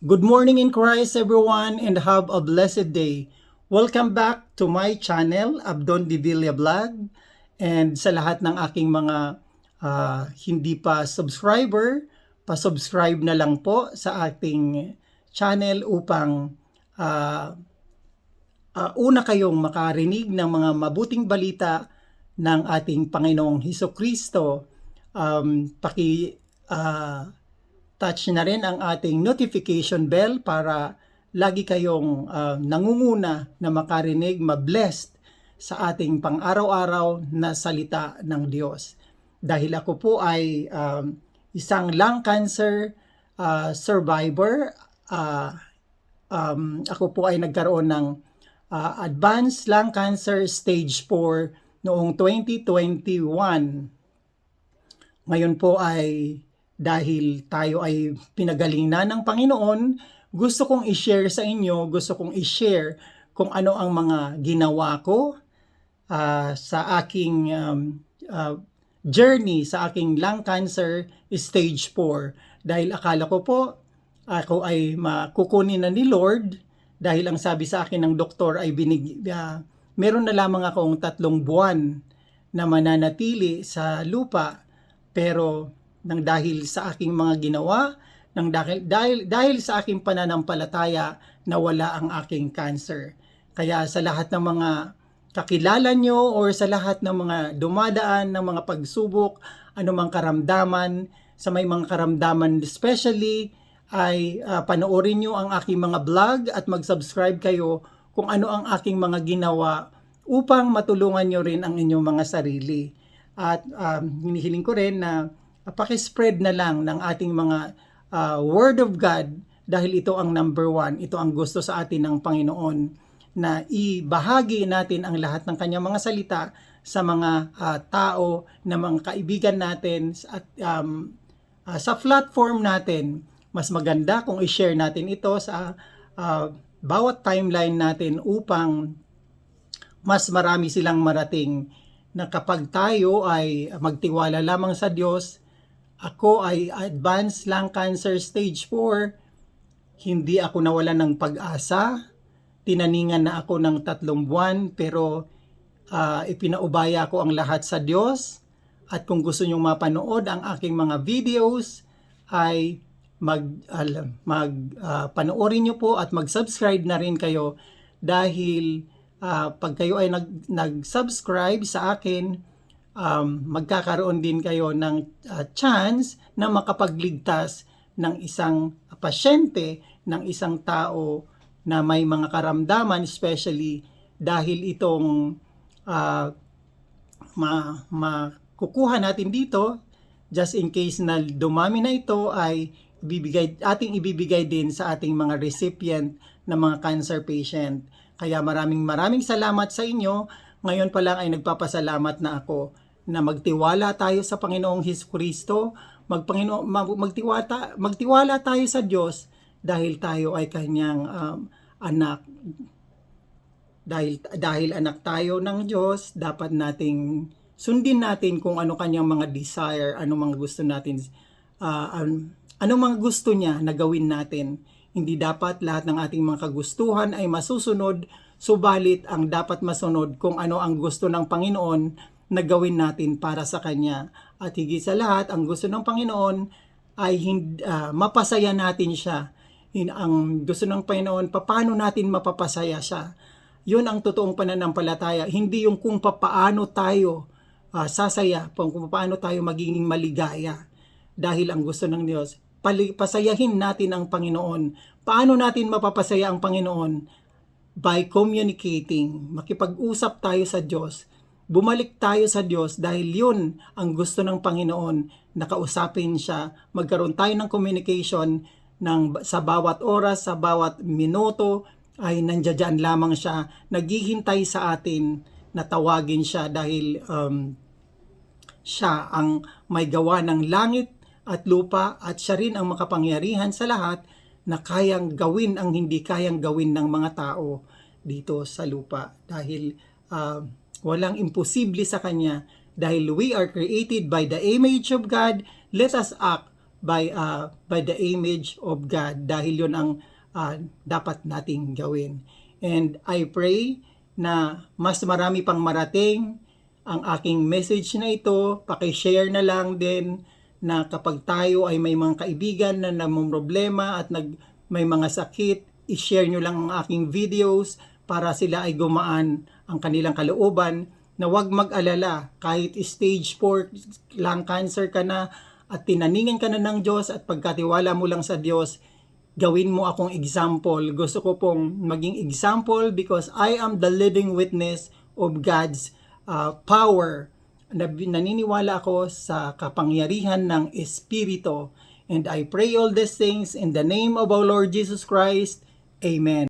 Good morning in Christ everyone and have a blessed day. Welcome back to my channel, Abdon Divilla Vlog. And sa lahat ng aking mga hindi pa subscriber, pa-subscribe na lang po sa ating channel upang una kayong makarinig ng mga mabuting balita ng ating Panginoong Hesukristo. Touch na rin ang ating notification bell para lagi kayong nangunguna na makarinig, ma-blessed sa ating pang-araw-araw na salita ng Diyos. Dahil ako po ay isang lung cancer survivor, ako po ay nagkaroon ng advanced lung cancer stage 4 noong 2021. Ngayon po ay dahil tayo ay pinagaling na ng Panginoon, gusto kong i-share sa inyo, gusto kong i-share kung ano ang mga ginawa ko sa aking journey sa aking lung cancer stage 4. Dahil akala ko po, ako ay makukunin na ni Lord dahil ang sabi sa akin ng doktor ay meron na lamang akong 3 buwan na mananatili sa lupa, pero nang dahil sa aking mga ginawa, dahil sa aking pananampalataya, nawala ang aking cancer. Kaya sa lahat ng mga kakilala nyo or sa lahat ng mga dumadaan ng mga pagsubok, anumang karamdaman, sa may mga karamdaman especially, ay panoorin nyo ang aking mga vlog at mag-subscribe kayo kung ano ang aking mga ginawa upang matulungan nyo rin ang inyong mga sarili. At hinihiling ko rin na pakispread na lang ng ating mga Word of God dahil ito ang number 1, ito ang gusto sa atin ng Panginoon na ibahagi natin ang lahat ng kanyang mga salita sa mga tao na mga kaibigan natin at sa platform natin. Mas maganda kung i-share natin ito sa bawat timeline natin upang mas marami silang marating na kapag tayo ay magtiwala lamang sa Diyos. Ako ay advanced lung cancer stage 4. Hindi ako nawalan ng pag-asa. Tinaningan na ako ng 3 buwan pero ipinaubaya ko ang lahat sa Diyos. At kung gusto nyong mapanood ang aking mga videos ay panoorin nyo po at mag-subscribe na rin kayo dahil pag kayo ay nag-subscribe sa akin, magkakaroon din kayo ng chance na makapagligtas ng isang pasyente, ng isang tao na may mga karamdaman, especially dahil itong makukuha natin dito, just in case na dumami na ito, ay ating ibibigay din sa ating mga recipient na mga cancer patient. Kaya maraming salamat sa inyo. Ngayon pa lang ay nagpapasalamat na ako na magtiwala tayo sa Panginoong Hesukristo, magtiwala tayo sa Diyos dahil tayo ay kanyang anak. Dahil anak tayo ng Diyos, dapat nating sundin natin kung ano kanyang mga desire, ano mga gusto natin, ano mga gusto niya na gawin natin. Hindi dapat lahat ng ating mga kagustuhan ay masusunod, subalit ang dapat masunod kung ano ang gusto ng Panginoon na gawin natin para sa Kanya. At higit sa lahat, ang gusto ng Panginoon ay mapasaya natin siya. Ang gusto ng Panginoon, paano natin mapapasaya siya. Yun ang totoong pananampalataya. Hindi yung kung paano tayo sasaya, kung paano tayo magiging maligaya. Dahil ang gusto ng Diyos, pasayahin natin ang Panginoon. Paano natin mapapasaya ang Panginoon? By communicating, makipag-usap tayo sa Diyos. Bumalik tayo sa Diyos dahil yun ang gusto ng Panginoon, nakausapin siya, magkaroon tayo ng communication sa bawat oras, sa bawat minuto, ay nandiyan lamang siya, naghihintay sa atin na tawagin siya dahil siya ang may gawa ng langit at lupa at siya rin ang makapangyarihan sa lahat na kayang gawin ang hindi kayang gawin ng mga tao dito sa lupa. Dahil walang imposible sa Kanya. Dahil we are created by the image of God, let us act by the image of God, dahil yun ang dapat nating gawin. And I pray na mas marami pang marating ang aking message na ito. Paki-share na lang din na kapag tayo ay may mga kaibigan na namumroblema at may mga sakit, i-share nyo lang ang aking videos para sila ay gumaan ang kanilang kalooban, na huwag mag-alala kahit stage 4 lung cancer ka na at tinaningan ka na ng Diyos at pagkatiwala mo lang sa Diyos, gawin mo akong example. Gusto ko pong maging example because I am the living witness of God's power. Naniniwala ako sa kapangyarihan ng Espiritu. And I pray all these things in the name of our Lord Jesus Christ. Amen.